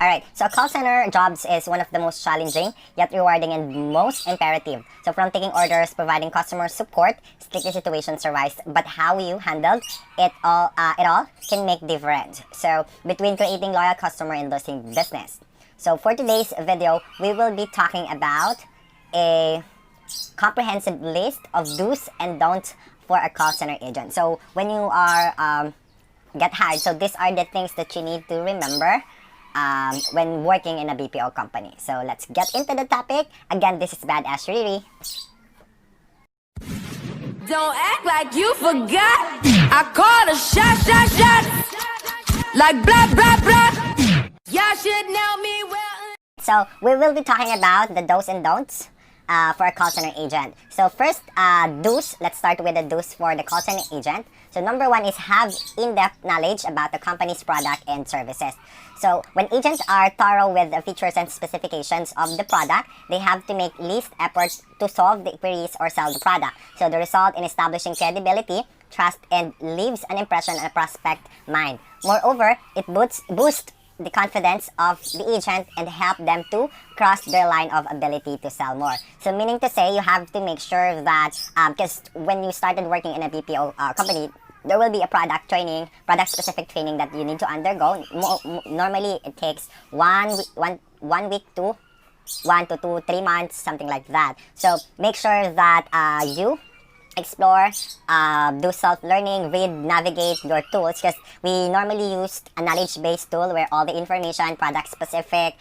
Alright, so call center jobs is one of the most challenging, yet rewarding and most imperative. So from taking orders, providing customer support, sticky situations arise, but how you handle it all can make difference. So between creating loyal customer and losing business. So for today's video, we will be talking about a comprehensive list of do's and don'ts for a call center agent. So when you are get hired, so these are the things that you need to remember when working in a BPO company. So let's get into the topic. Again, this is Badass Riri. Don't act like you forgot. I called a shot. Like blah, blah, blah. Y'all should know me well. So we will be talking about the do's and don'ts for a call center agent. So first, do's. Let's start with the do's for the call center agent. So number one is have in-depth knowledge about the company's product and services. So when agents are thorough with the features and specifications of the product, they have to make least effort to solve the queries or sell the product. So the result in establishing credibility, trust, and leaves an impression on a prospect mind. Moreover, it boosts the confidence of the agent and help them to cross their line of ability to sell more. So meaning to say, you have to make sure that, because when you started working in a BPO company, there will be a product specific training that you need to undergo. Normally, it takes one week to 1 to 2, 3 months, something like that. So make sure that you explore, do self-learning, read, navigate your tools, because we normally use a knowledge-based tool where all the information, product-specific,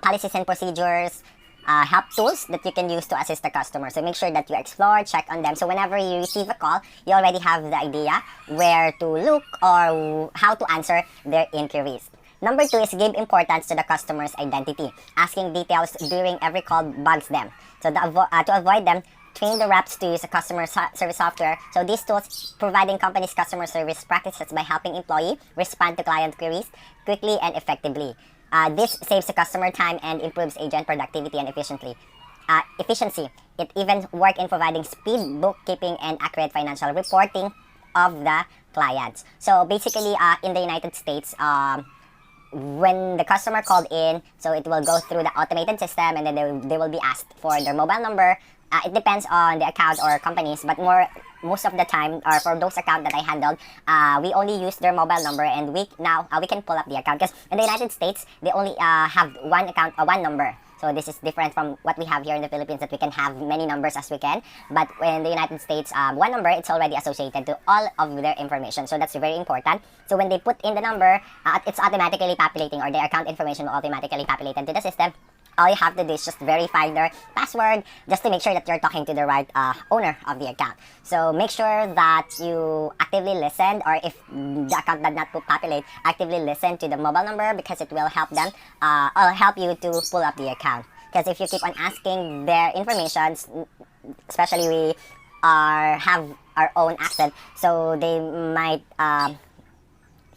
policies and procedures, help tools that you can use to assist the customer. So make sure that you explore, check on them. So whenever you receive a call, you already have the idea where to look or how to answer their inquiries. Number 2 is give importance to the customer's identity. Asking details during every call bugs them. So to avoid them, train the reps to use a customer service software. So these tools providing companies customer service practices by helping employee respond to client queries quickly and effectively. This saves the customer time and improves agent productivity and efficiency. It even works in providing speed, bookkeeping, and accurate financial reporting of the clients. So basically, in the United States, when the customer called in, so it will go through the automated system, and then they will be asked for their mobile number. It depends on the account or companies, but most of the time, or for those accounts that I handled, we only use their mobile number, and we can pull up the account, because in the United States they only have one account or one number. So this is different from what we have here in the Philippines, that we can have many numbers as we can. But in the United States, one number, it's already associated to all of their information. So that's very important. So when they put in the number, it's automatically populating, or their account information will automatically populate into the system. All you have to do is just verify their password, just to make sure that you're talking to the right owner of the account. So make sure that you actively listen, or if the account does not populate, actively listen to the mobile number, because it will help them, or help you to pull up the account. Because if you keep on asking their information, especially we have our own accent, so they might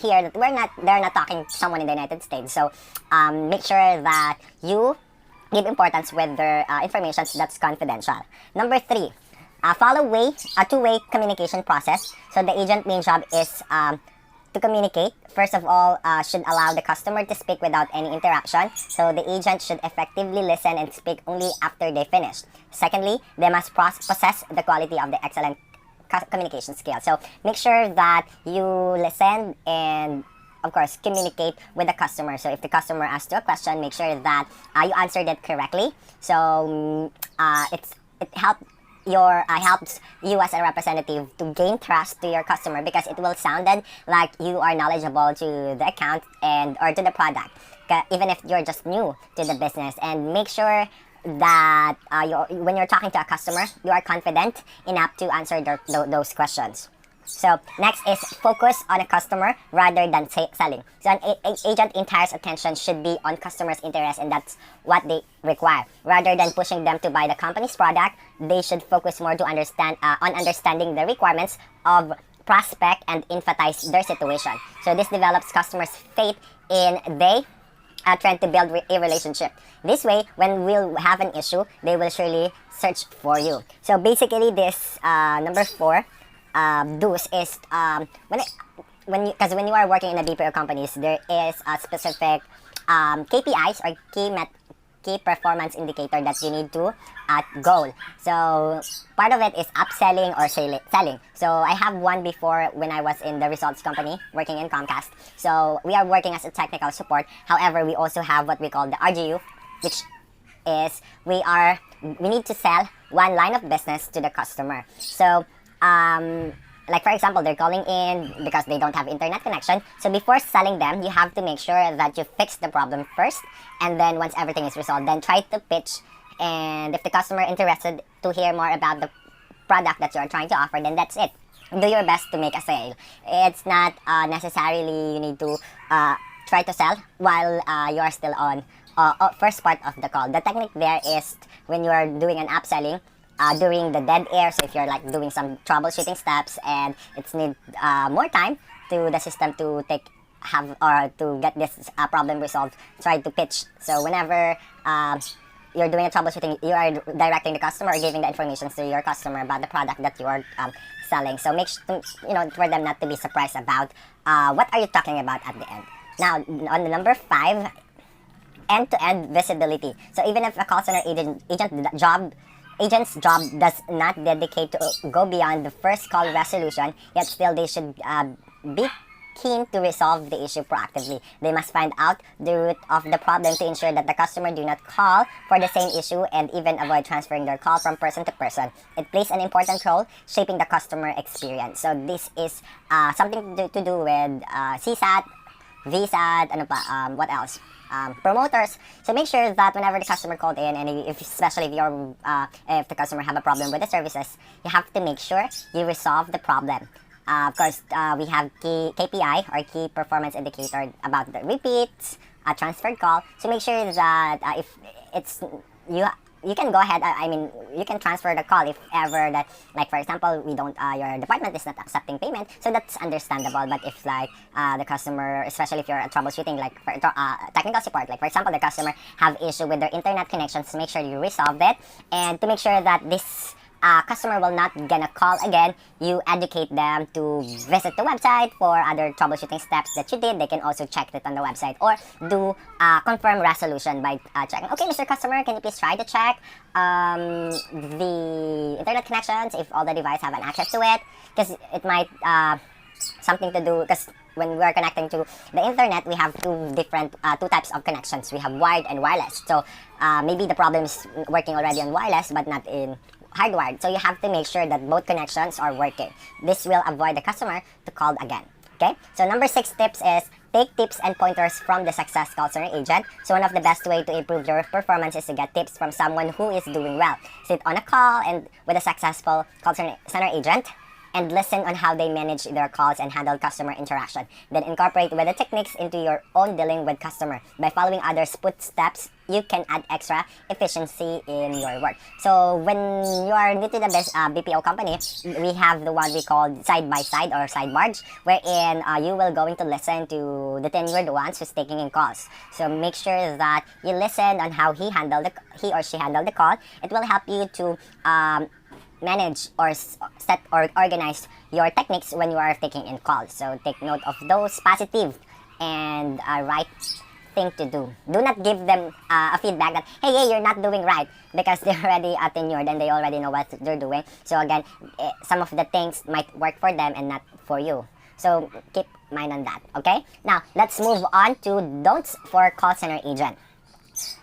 hear that they're not talking to someone in the United States. So make sure that you give importance with their information that's confidential. Number 3, follow a two-way communication process. So the agent main job is to communicate. First of all, should allow the customer to speak without any interruption. So the agent should effectively listen and speak only after they finish. Secondly, they must possess the quality of the excellent communication skills. So make sure that you listen and, of course, communicate with the customer. So if the customer asks you a question, make sure that you answered it correctly. So it helps you as a representative to gain trust to your customer, because it will sound like you are knowledgeable to the account or to the product, even if you're just new to the business. And make sure that when you're talking to a customer, you are confident enough to answer those questions. So next is focus on a customer rather than selling. So an agent's entire attention should be on customers' interest, and that's what they require. Rather than pushing them to buy the company's product, they should focus more to understanding the requirements of prospect and empathize their situation. So this develops customers' faith in they trying to build a relationship. This way, when we'll have an issue, they will surely search for you. So basically, this number 4 do's is when you are working in a BPO companies, there is a specific KPIs or key performance indicator that you need to goal. So part of it is upselling or selling. So I have one before when I was in the results company working in Comcast. So we are working as a technical support. However, we also have what we call the RGU, which is we need to sell one line of business to the customer. So like for example, they're calling in because they don't have internet connection. So before selling them, you have to make sure that you fix the problem first, and then once everything is resolved, then try to pitch. And if the customer interested to hear more about the product that you are trying to offer, then that's it. Do your best to make a sale. It's not necessarily you need to try to sell while you are still on first part of the call. The technique there is when you are doing an upselling, during the dead air. So if you're like doing some troubleshooting steps and it's need more time to the system to to get this problem resolved, try to pitch. So whenever you're doing a troubleshooting, you are directing the customer or giving the information to your customer about the product that you are selling. So make sure for them not to be surprised about what are you talking about at the end. Now on the number 5, end-to-end visibility. So even if a call center agent's job does not dedicate to go beyond the first call resolution, yet still they should be keen to resolve the issue proactively. They must find out the root of the problem to ensure that the customer do not call for the same issue and even avoid transferring their call from person to person. It plays an important role shaping the customer experience. So this is something to do with CSAT, VSAT, what else? Promoters. So make sure that whenever the customer called in, and especially if the customer have a problem with the services, you have to make sure you resolve the problem. Of course, we have KPI or key performance indicator about the repeats, a transferred call. So make sure that if it's you can go ahead. You can transfer the call if ever that, like for example, your department is not accepting payment. So that's understandable. But if the customer, especially if you're troubleshooting, like for technical support, like for example, the customer have issue with their internet connections, make sure you resolve it, and to make sure that this customer will not gonna call again, you educate them to visit the website for other troubleshooting steps that you did. They can also check it on the website or do confirm resolution by checking. Okay, Mr. Customer, can you please try to check the internet connections if all the devices have an access to it? Because it might something to do, because when we are connecting to the internet, we have two types of connections. We have wired and wireless. So maybe the problem is working already on wireless but not in hardwired. So you have to make sure that both connections are working. This will avoid the customer to call again. Okay? So number 6 tips is take tips and pointers from the success call center agent. So one of the best way to improve your performance is to get tips from someone who is doing well. Sit on a call and with a successful call center agent and listen on how they manage their calls and handle customer interaction. Then incorporate with the techniques into your own dealing with customer. By following others' footsteps, you can add extra efficiency in your work. So when you are new to the BPO company, we have the one we call side by side or side barge, wherein you will going to listen to the tenured ones who's taking in calls. So make sure that you listen on how he or she handled the call. It will help you to manage or set or organize your techniques when you are taking in calls. So take note of those positive and right thing to do. Do not give them a feedback that, hey, you're not doing right, because they're already tenured and they already know what they're doing. So again, some of the things might work for them and not for you. So keep mind on that, okay? Now, let's move on to don'ts for call center agent.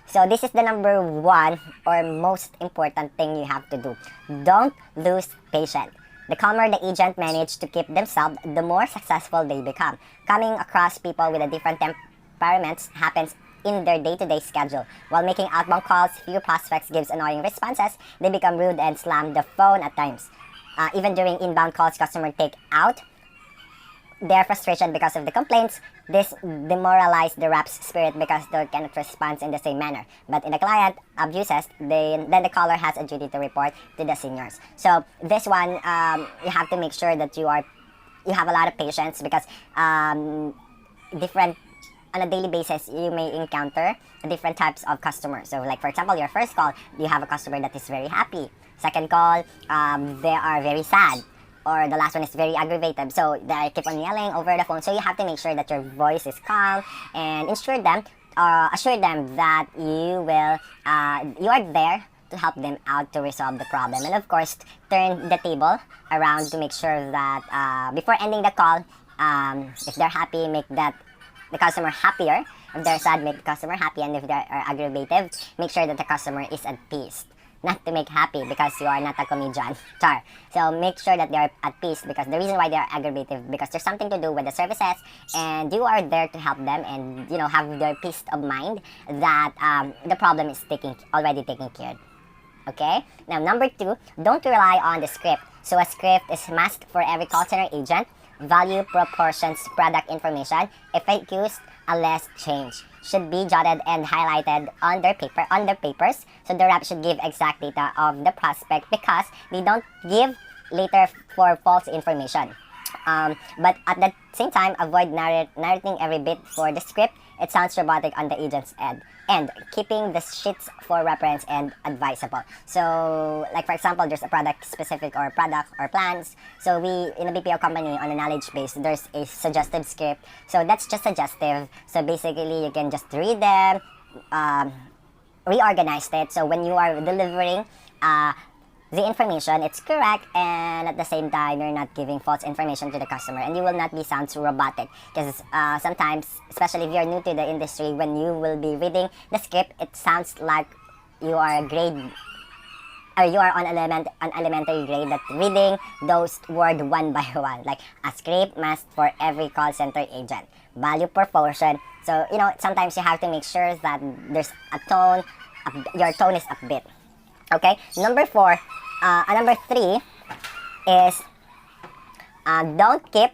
So this is the number 1 or most important thing you have to do. Don't lose patience. The calmer the agent manage to keep themselves, the more successful they become. Coming across people with a different temperaments happens in their day-to-day schedule. While making outbound calls, few prospects gives annoying responses. They become rude and slam the phone at times. Even during inbound calls, customers take out their frustration because of the complaints. This demoralizes the rep's spirit because they cannot respond in the same manner. But in the client abuses, then the caller has a duty to report to the seniors. So this one, you have to make sure that you have a lot of patience, because on a daily basis, you may encounter different types of customers. So like for example, your first call, you have a customer that is very happy. Second call, they are very sad. Or the last one is very aggravated. So they keep on yelling over the phone. So you have to make sure that your voice is calm and ensure them assure them that you are there to help them out to resolve the problem. And of course, turn the table around to make sure that before ending the call, if they're happy, make that the customer happier. If they're sad, make the customer happy. And if they are aggravated, make sure that the customer is at peace. Not to make happy because you are not a comedian. Char. So make sure that they are at peace, because the reason why they are aggravated, because there's something to do with the services, and you are there to help them and have their peace of mind that the problem is already taken care of. Okay? Now, number 2, don't rely on the script. So a script is must for every call center agent. Value proportions product information. FAQs unless change should be jotted and highlighted on their papers. So the rep should give exact data of the prospect, because they don't give later for false information. But at the same time, avoid narrating every bit for the script. It sounds robotic on the agent's end. And keeping the sheets for reference and advisable. So, like for example, there's a product specific or product or plans. So we, in a BPO company, on a knowledge base, there's a suggestive script. So that's just suggestive. So basically, you can just read them, reorganize it. So when you are delivering the information, it's correct, and at the same time, you're not giving false information to the customer, and you will not be sound too robotic. Because sometimes, especially if you're new to the industry, when you will be reading the script, it sounds like you are a grade, or you are on an elementary grade, that reading those words one by one. Like a script must for every call center agent. Value proportion. So sometimes you have to make sure that there's a tone. Your tone is upbeat. Okay, number 3 is don't keep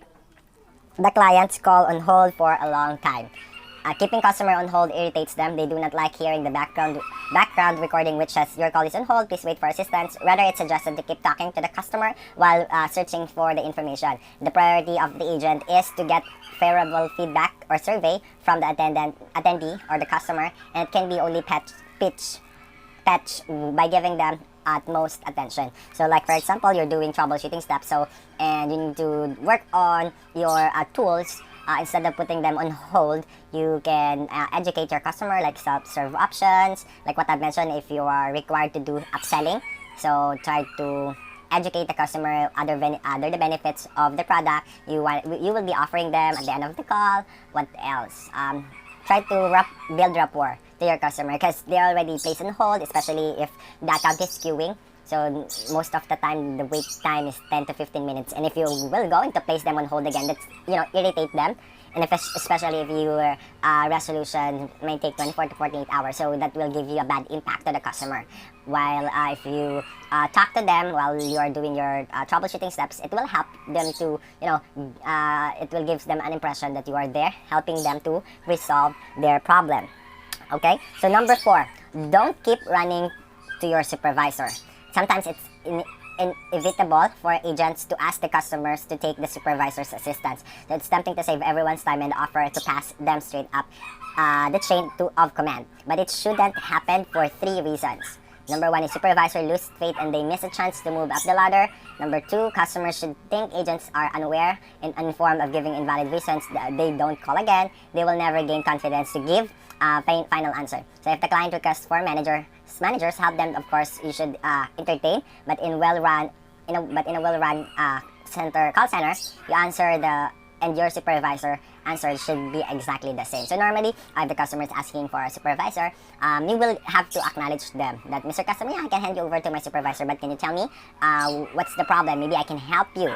the client's call on hold for a long time. Keeping customer on hold irritates them. They do not like hearing the background recording which says your call is on hold, please wait for assistance. Rather, it's suggested to keep talking to the customer while searching for the information. The priority of the agent is to get favorable feedback or survey from the attendee or the customer, and it can be only pitch by giving them utmost attention. So like for example, you're doing troubleshooting steps, and you need to work on your tools. Instead of putting them on hold, you can educate your customer, like self-serve options, like what I've mentioned. If you are required to do upselling, so try to educate the customer other the benefits of the product you will be offering them at the end of the call. What else? Try to build rapport to your customer, because they're already placed on hold, especially if the account is queuing. So most of the time, the wait time is 10 to 15 minutes. And if you will going to place them on hold again, that's, irritate them. And especially if your resolution may take 24 to 48 hours, so that will give you a bad impact to the customer. While if you talk to them while you are doing your troubleshooting steps, it will help them to, it will give them an impression that you are there helping them to resolve their problem. Okay, so number 4, don't keep running to your supervisor. Sometimes it's inevitable for agents to ask the customers to take the supervisor's assistance. So it's tempting to save everyone's time and offer to pass them straight up the chain of command. But it shouldn't happen for 3 reasons. Number 1 is supervisor lose faith and they miss a chance to move up the ladder. Number 2, customers should think agents are unaware and uninformed of giving invalid reasons that they don't call again. They will never gain confidence to give final answer. So if the client requests for managers, help them. Of course, you should entertain, but in a well-run call center, you answer and your supervisor answer should be exactly the same. So normally, if the customer is asking for a supervisor, you will have to acknowledge them that, Mr. Customer, I can hand you over to my supervisor, but can you tell me what's the problem? Maybe I can help you.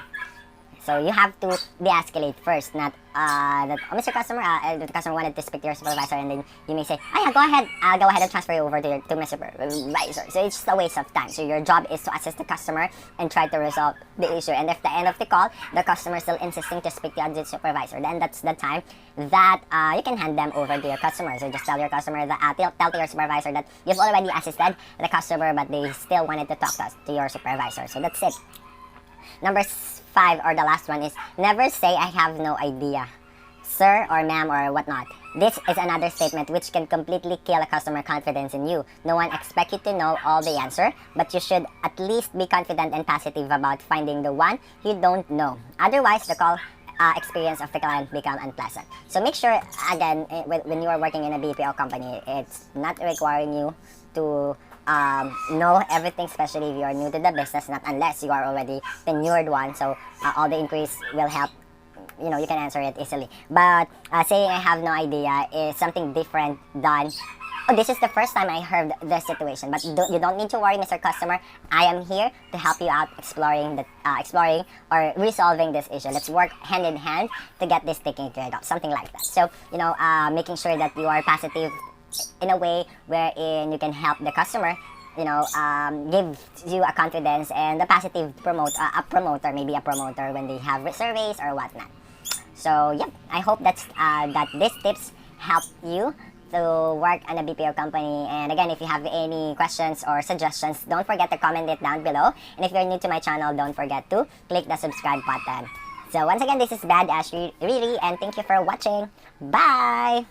So you have to de-escalate first, not that, Mr. Customer, the customer wanted to speak to your supervisor, and then you may say, yeah, go ahead, I'll go ahead and transfer you over to my supervisor. So it's just a waste of time. So your job is to assist the customer and try to resolve the issue. And if at the end of the call, the customer is still insisting to speak to the supervisor, then that's the time that you can hand them over to your customer. So just tell your customer that, tell to your supervisor that you've already assisted the customer, but they still wanted to talk to your supervisor. So that's it. Number 5, or the last one, is never say I have no idea, sir or ma'am or whatnot. This is another statement which can completely kill a customer confidence in you. No one expects you to know all the answer, but you should at least be confident and positive about finding the one you don't know. Otherwise, the call experience of the client become unpleasant. So make sure, again, when you are working in a BPO company, it's not requiring you to know everything, especially if you are new to the business, not unless you are already tenured one. So all the inquiries will help. You know, you can answer it easily. But saying I have no idea is something different than, oh, this is the first time I heard this situation. But you don't need to worry, Mr. Customer. I am here to help you out exploring or resolving this issue. Let's work hand in hand to get this taken care of. Something like that. So, you know, making sure that you are positive in a way wherein you can help the customer, you know, give you a confidence and a positive promoter, maybe a promoter when they have surveys or whatnot. So yeah, I hope that these tips help you to work on a BPO company. And again, if you have any questions or suggestions, don't forget to comment it down below. And if you're new to my channel, don't forget to click the subscribe button. So once again, this is Badass Riri, and thank you for watching. Bye!